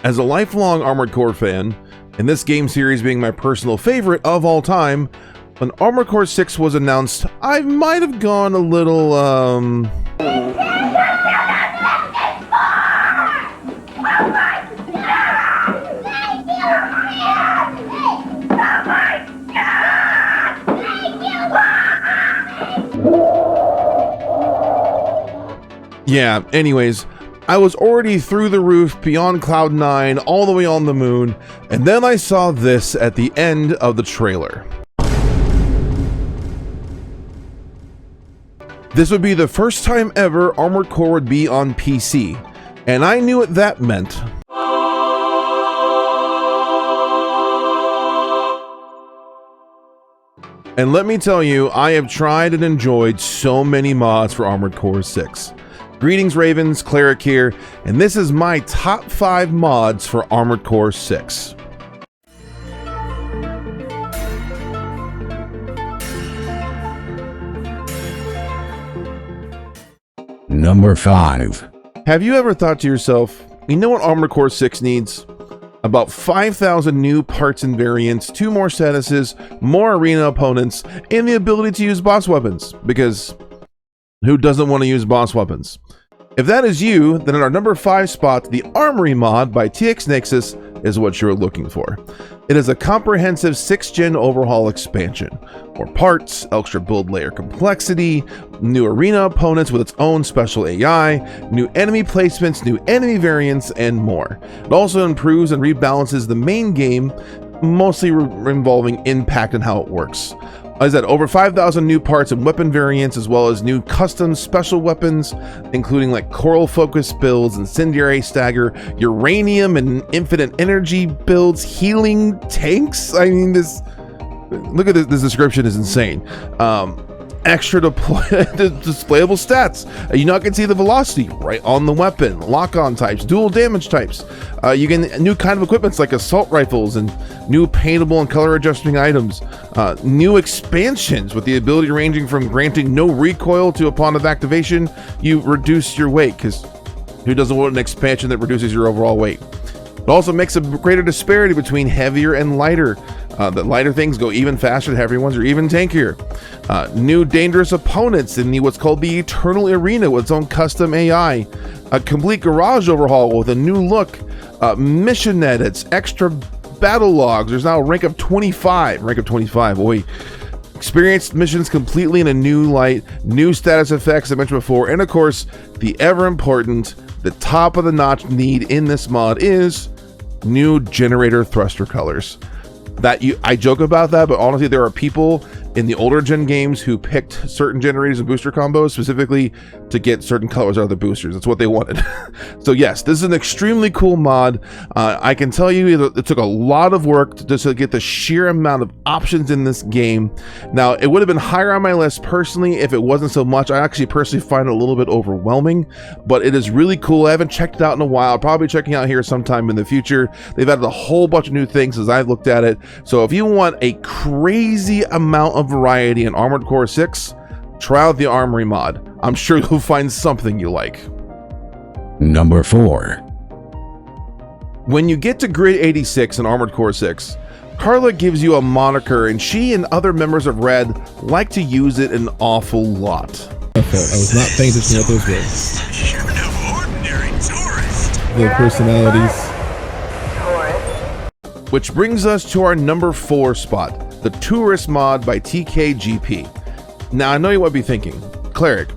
As a lifelong Armored Core fan, and this game series being my personal favorite of all time, when Armored Core 6 was announced, I might have gone a little, yeah, anyways, I was already through the roof, beyond Cloud 9, all the way on the moon, and then I saw this at the end of the trailer. This would be the first time ever Armored Core would be on PC, and I knew what that meant. And let me tell you, I have tried and enjoyed so many mods for Armored Core 6. Greetings Ravens, Cleric here, and this is my top 5 mods for Armored Core 6. Number 5. Have you ever thought to yourself, you know what Armored Core 6 needs? About 5,000 new parts and variants, 2 more statuses, more arena opponents, and the ability to use boss weapons, because who doesn't want to use boss weapons? If that is you, then in our number 5 spot, the Armory mod by TXNexus is what you're looking for. It is a comprehensive 6th gen overhaul expansion. More parts, extra build layer complexity, new arena opponents with its own special AI, new enemy placements, new enemy variants, and more. It also improves and rebalances the main game, mostly involving impact and how it works. As I said, over 5,000 new parts and weapon variants, as well as new custom special weapons, including like coral focus builds, incendiary stagger, uranium and infinite energy builds, healing tanks. I mean, look at this description is insane. Extra displayable stats. You now can see the velocity right on the weapon, lock-on types, dual damage types. You get new kind of equipments like assault rifles and new paintable and color adjusting items. New expansions with the ability ranging from granting no recoil to upon of activation, you reduce your weight, because who doesn't want an expansion that reduces your overall weight? It also makes a greater disparity between heavier and lighter. The lighter things go even faster, the heavier ones are even tankier. New dangerous opponents in what's called the Eternal Arena with its own custom AI. A complete garage overhaul with a new look. Mission edits, extra battle logs. There's now a rank of 25. Rank of 25, boy. Experienced missions completely in a new light. New status effects I mentioned before. And of course, the ever important, the top of the notch need in this mod is new generator thruster colors. I joke about that, but honestly, there are people in the older gen games who picked certain generators and booster combos specifically to get certain colors out of the boosters. That's what they wanted. So yes, this is an extremely cool mod. I can tell you it took a lot of work just to get the sheer amount of options in this game. Now, it would have been higher on my list personally if it wasn't so much. I actually personally find it a little bit overwhelming, but it is really cool. I haven't checked it out in a while. I'll probably be checking out here sometime in the future. They've added a whole bunch of new things as I've looked at it. So if you want a crazy amount of variety in Armored Core 6, try out the Armory mod. I'm sure you'll find something you like. Number 4. When you get to Grid 86 in Armored Core 6, Carla gives you a moniker, and she and other members of Red like to use it an awful lot. I was not paying attention to what those were. You're no ordinary tourist. The personalities. Which brings us to our number 4 spot, the Tourist mod by TKGP. Now, I know you might be thinking, Cleric,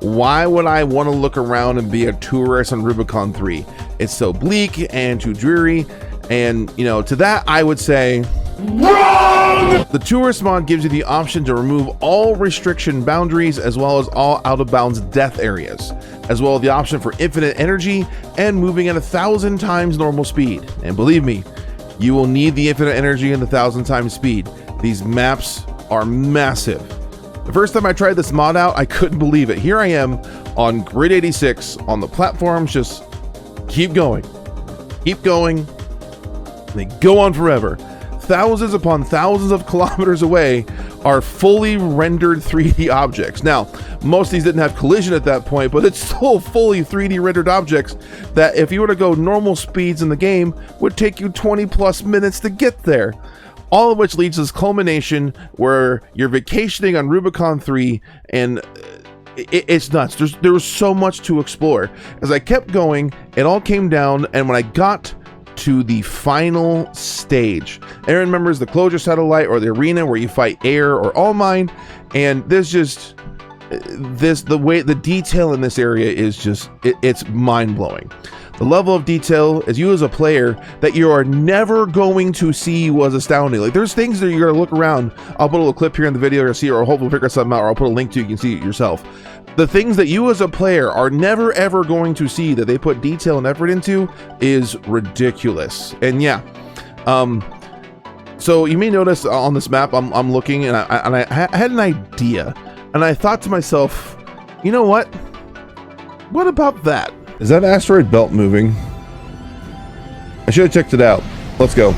why would I want to look around and be a tourist on Rubicon 3? It's so bleak and too dreary. And, you know, to that, I would say, wrong! The Tourist mod gives you the option to remove all restriction boundaries as well as all out-of-bounds death areas, as well as the option for infinite energy and moving at 1,000 times normal speed. And believe me, you will need the infinite energy and the 1,000 times speed. These maps are massive. The first time I tried this mod out, I couldn't believe it. Here I am on Grid 86 on the platforms, just keep going. They go on forever. Thousands upon thousands of kilometers away are fully rendered 3D objects. Now, most of these didn't have collision at that point, but it's still fully 3D rendered objects that if you were to go normal speeds in the game would take you 20 plus minutes to get there. All of which leads to this culmination where you're vacationing on Rubicon 3 and it's nuts. There was so much to explore. As I kept going, it all came down, and when I got to the final stage, Aaron remembers the closure satellite or the arena where you fight Air or All Mine, and the detail in this area is just it's mind-blowing. The level of detail as you as a player that you are never going to see was astounding. Like, there's things that you're gonna look around. I'll put a little clip here in the video or see, or hopefully figure something out, or I'll put a link to you can see it yourself. The things that you as a player are never ever going to see that they put detail and effort into is ridiculous. And yeah, so you may notice on this map I'm looking and I had an idea, and I thought to myself, you know what about that? Is that asteroid belt moving? I should have checked it out. Let's go.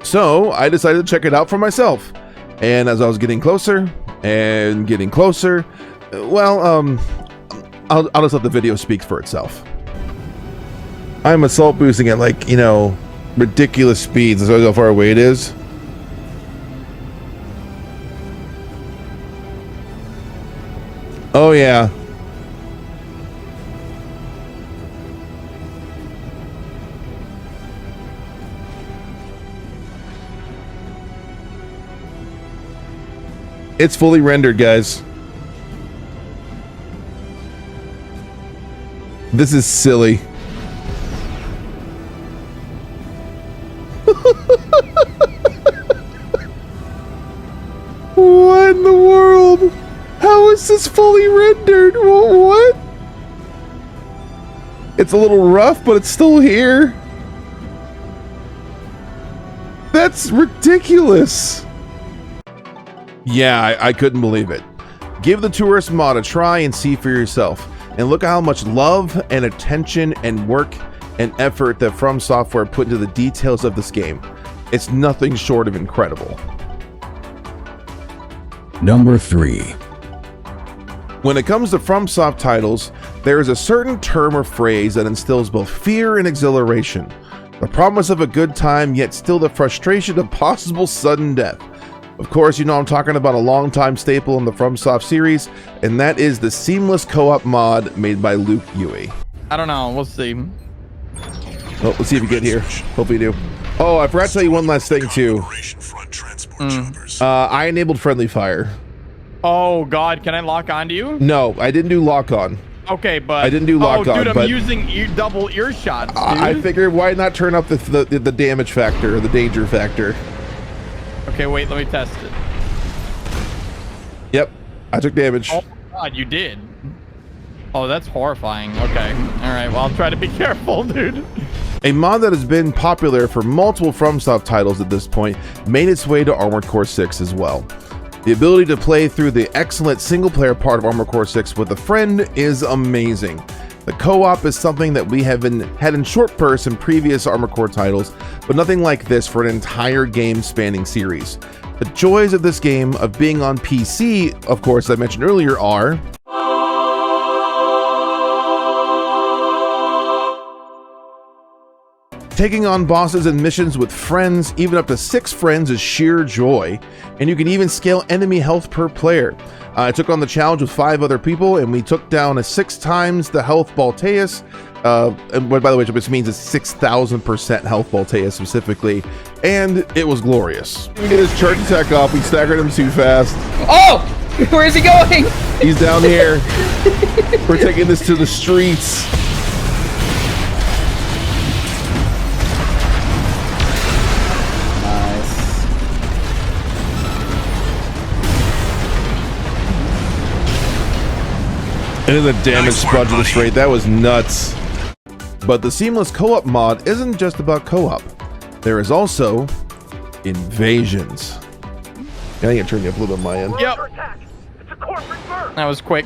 So I decided to check it out for myself, and as I was getting closer and getting closer, well, I'll just let the video speak for itself. I'm assault boosting at, like, you know, ridiculous speeds as how far away it is. Oh yeah. It's fully rendered, guys. This is silly. What in the world? How is this fully rendered? What? It's a little rough, but it's still here. That's ridiculous. Yeah, I couldn't believe it. Give the tourist mod a try and see for yourself. And look at how much love and attention and work and effort that From Software put into the details of this game. It's nothing short of incredible. Number 3. When it comes to FromSoft titles, there is a certain term or phrase that instills both fear and exhilaration. The promise of a good time, yet still the frustration of possible sudden death. Of course, you know I'm talking about a long-time staple in the FromSoft series, and that is the seamless co-op mod made by Luke Huey. I don't know. We'll see. Well, let's see if you get here. Hopefully you do. Oh, I forgot to tell you one last thing, too. I enabled friendly fire. Oh, God. Can I lock onto you? No, I didn't do lock on. Okay, but... I didn't do lock on, dude, but... I'm using double earshots, dude. I figured why not turn up the damage factor, or the danger factor. Okay, wait, let me test it. Yep, I took damage. Oh my God, you did. Oh, that's horrifying. Okay, all right, well, I'll try to be careful, dude. A mod that has been popular for multiple FromSoft titles at this point made its way to Armored Core 6 as well. The ability to play through the excellent single-player part of Armored Core 6 with a friend is amazing. The co-op is something that we have had in short bursts in previous Armored Core titles, but nothing like this for an entire game-spanning series. The joys of this game of being on PC, of course, as I mentioned earlier, are taking on bosses and missions with friends, even up to 6 friends, is sheer joy, and you can even scale enemy health per player. I took on the challenge with 5 other people, and we took down a 6 times the health Balteus, and by the way, which means it's 6,000% health Balteus specifically, and it was glorious. We get his charge attack off, we staggered him too fast. Oh! Where is he going? He's down here. We're taking this to the streets. And then the damage sponge at this rate, that was nuts. But the seamless co-op mod isn't just about co-op. There is also invasions. I need to turn you up a little bit on my end. Yep. That was quick.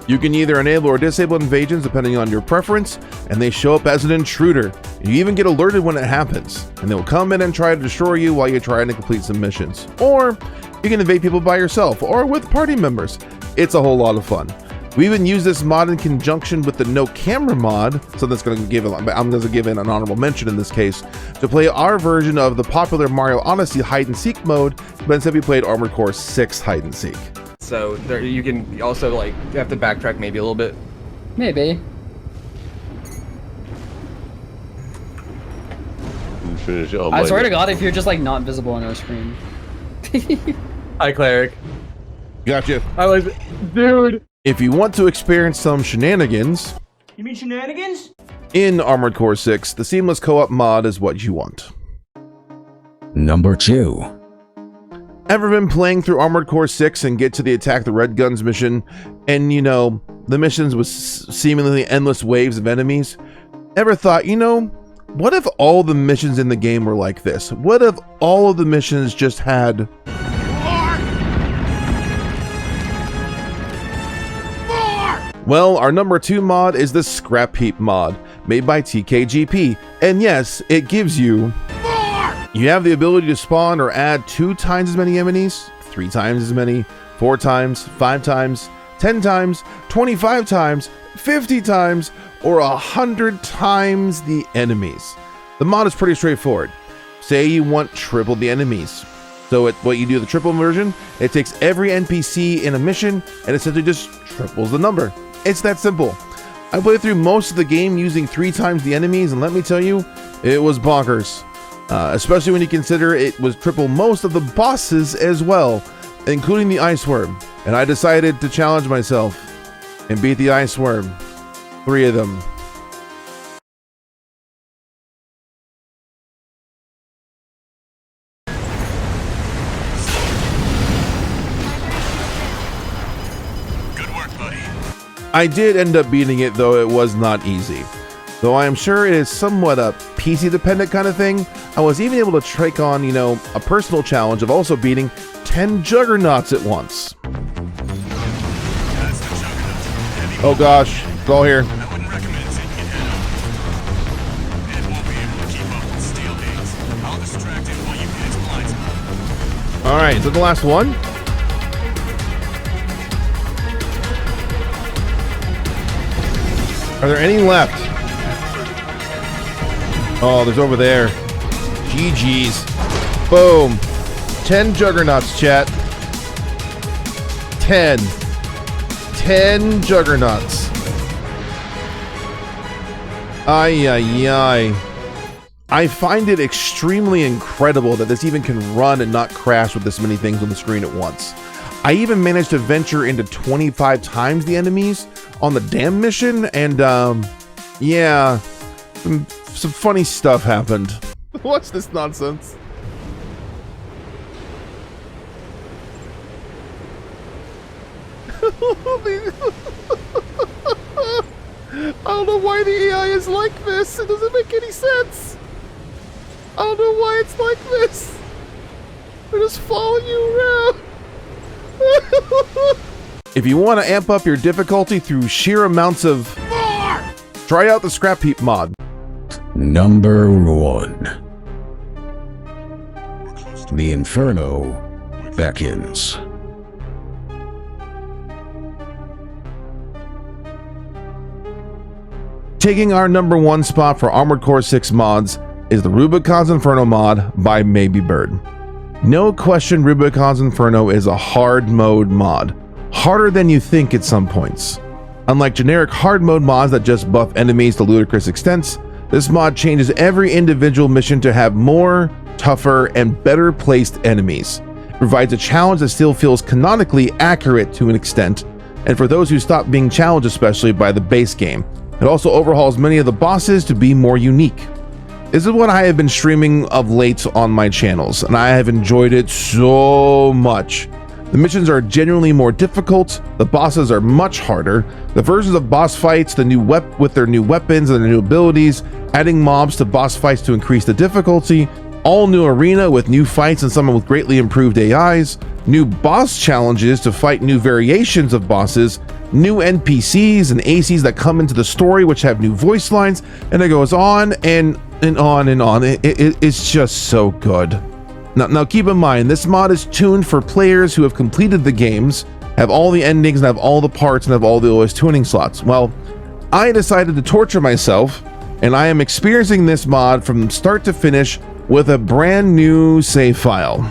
You can either enable or disable invasions depending on your preference, and they show up as an intruder. You even get alerted when it happens, and they will come in and try to destroy you while you're trying to complete some missions. Or you can invade people by yourself or with party members. It's a whole lot of fun. We even use this mod in conjunction with the no camera mod, so that's going to give it, I'm going to give it an honorable mention in this case, to play our version of the popular Mario Odyssey hide and seek mode, but instead we played Armored Core 6 hide and seek. So there, you can also like you have to backtrack maybe a little bit. Maybe. Finish all I my- swear to God, if you're just like not visible on our screen. Hi, Cleric. Gotcha. I was, dude. If you want to experience some shenanigans, You mean shenanigans? in Armored Core 6, the seamless co-op mod is what you want. Number 2. Ever been playing through Armored Core 6 and get to the Attack the Red Guns mission, and you know, the missions with seemingly endless waves of enemies? Ever thought, you know, what if all the missions in the game were like this? What if all of the missions just had... Well, our number 2 mod is the Scrap Heap mod, made by TKGP, and yes, it gives you... You have the ability to spawn or add 2 times as many enemies, 3 times as many, 4 times, 5 times, 10 times, 25 times, 50 times, or 100 times the enemies. The mod is pretty straightforward. Say you want triple the enemies. So what you do the triple version, it takes every NPC in a mission and essentially just triples the number. It's that simple. I played through most of the game using 3 times the enemies, and let me tell you, it was bonkers. Especially when you consider it was triple most of the bosses as well, including the Ice Worm. And I decided to challenge myself and beat the Ice Worm. 3 of them. Good work, buddy. I did end up beating it, though it was not easy. Though I am sure it is somewhat a PC dependent kind of thing, I was even able to take on, you know, a personal challenge of also beating 10 Juggernauts at once. That's the juggernaut. Heavy Oh gosh, it's all here. I wouldn't recommend taking it head on. It won't be able to keep up with steel gates. I'll distract it while you hit its blind spot. Alright, is that the last one? Are there any left? Oh, there's over there. GG's. Boom. 10 Juggernauts, chat. 10. 10 Juggernauts. Ay, ay, ay. I find it extremely incredible that this even can run and not crash with this many things on the screen at once. I even managed to venture into 25 times the enemies on the dam mission, and yeah, some funny stuff happened. What's this nonsense? I don't know why the AI is like this. It doesn't make any sense. I don't know why it's like this. They're just following you around. If you want to amp up your difficulty through sheer amounts of... Try out the Scrap Heap mod. Number 1. The Inferno beckons. Taking our number 1 spot for Armored Core 6 mods is the RUBICON's Inferno mod by Maybe Bird. No question, RUBICON's Inferno is a hard mode mod. Harder than you think at some points. Unlike generic hard mode mods that just buff enemies to ludicrous extents, this mod changes every individual mission to have more, tougher, and better placed enemies. It provides a challenge that still feels canonically accurate to an extent, and for those who stop being challenged especially by the base game. It also overhauls many of the bosses to be more unique. This is what I have been streaming of late on my channels, and I have enjoyed it so much. The missions are genuinely more difficult, the bosses are much harder, the versions of boss fights, the new with their new weapons and their new abilities, adding mobs to boss fights to increase the difficulty, all new arena with new fights and some with greatly improved AIs, new boss challenges to fight new variations of bosses, new NPCs and ACs that come into the story which have new voice lines, and it goes on and on and on. It's just so good. Now keep in mind, this mod is tuned for players who have completed the games, have all the endings, and have all the parts, and have all the OS tuning slots. Well, I decided to torture myself, and I am experiencing this mod from start to finish with a brand new save file.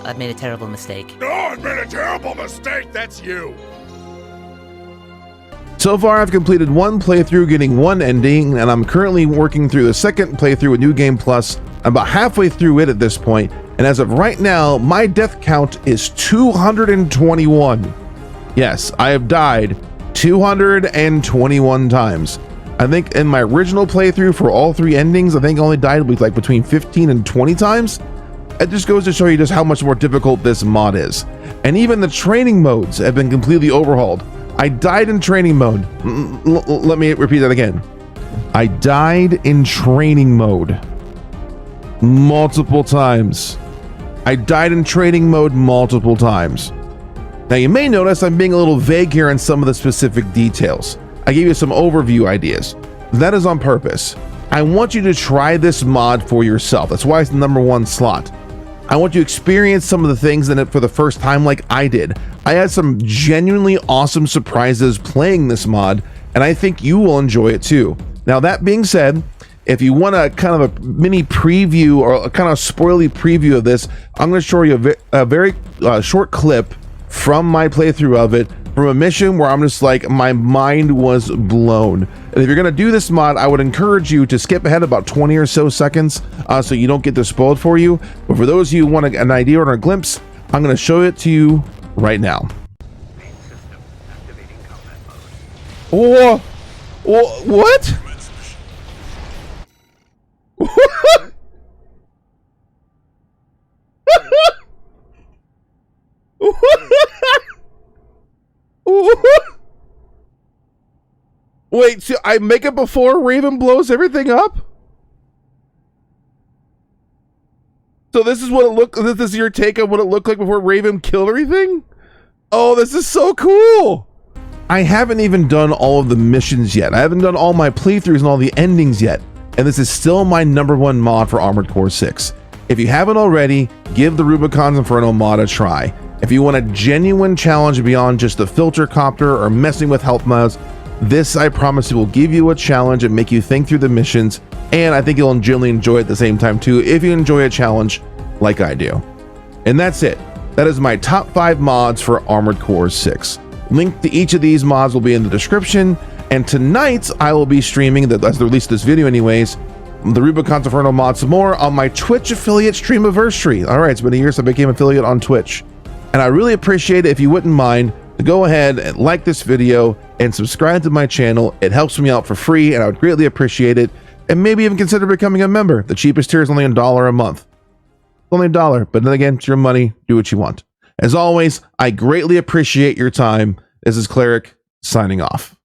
I've made a terrible mistake. No, I've made a terrible mistake. That's you. So far, I've completed one playthrough, getting one ending, and I'm currently working through the second playthrough with New Game Plus. I'm about halfway through it at this point, and as of right now, my death count is 221. Yes, I have died 221 times. I think in my original playthrough for all 3 endings, I think I only died with like between 15 and 20 times. It just goes to show you just how much more difficult this mod is. And even the training modes have been completely overhauled. I died in training mode. Let me repeat that again. I died in training mode multiple times. I died in training mode multiple times. Now you may notice I'm being a little vague here on some of the specific details. I gave you some overview ideas. That is on purpose. I want you to try this mod for yourself. That's why it's the #1 slot. I want you to experience some of the things in it for the first time like I did. I had some genuinely awesome surprises playing this mod, and I think you will enjoy it too. Now that being said, if you want a kind of a mini preview or a kind of spoily preview of this, I'm going to show you a very short clip from my playthrough of it, from a mission where I'm just like, my mind was blown. And if you're going to do this mod, I would encourage you to skip ahead about 20 or so seconds so you don't get this spoiled for you. But for those of you who want an idea or a glimpse, I'm going to show it to you right now. Oh, what? Wait, so I make it before Raven blows everything up? So this is what it looked. This is your take on what it looked like before Raven killed everything? Oh, this is so cool. I haven't even done all of the missions yet. I haven't done all my playthroughs and all the endings yet. And this is still my #1 mod for Armored Core 6. If you haven't already, give the Rubicon's Inferno mod a try. If you want a genuine challenge beyond just the filter copter or messing with health mods, this, I promise you, will give you a challenge and make you think through the missions, and I think you'll generally enjoy it at the same time too, if you enjoy a challenge like I do. And that's it. That is my top 5 mods for Armored Core 6. Link to each of these mods will be in the description, and tonight I will be streaming, as the release of this video anyways, the Rubicon's Inferno mod some more on my Twitch affiliate streamiversary. All right, it's been a year since I became affiliate on Twitch, and I really appreciate it if you wouldn't mind to go ahead and like this video and subscribe to my channel. It helps me out for free, and I would greatly appreciate it. And maybe even consider becoming a member. The cheapest tier is only $1 a month. Only $1, but then again, it's your money. Do what you want. As always, I greatly appreciate your time. This is Cleric signing off.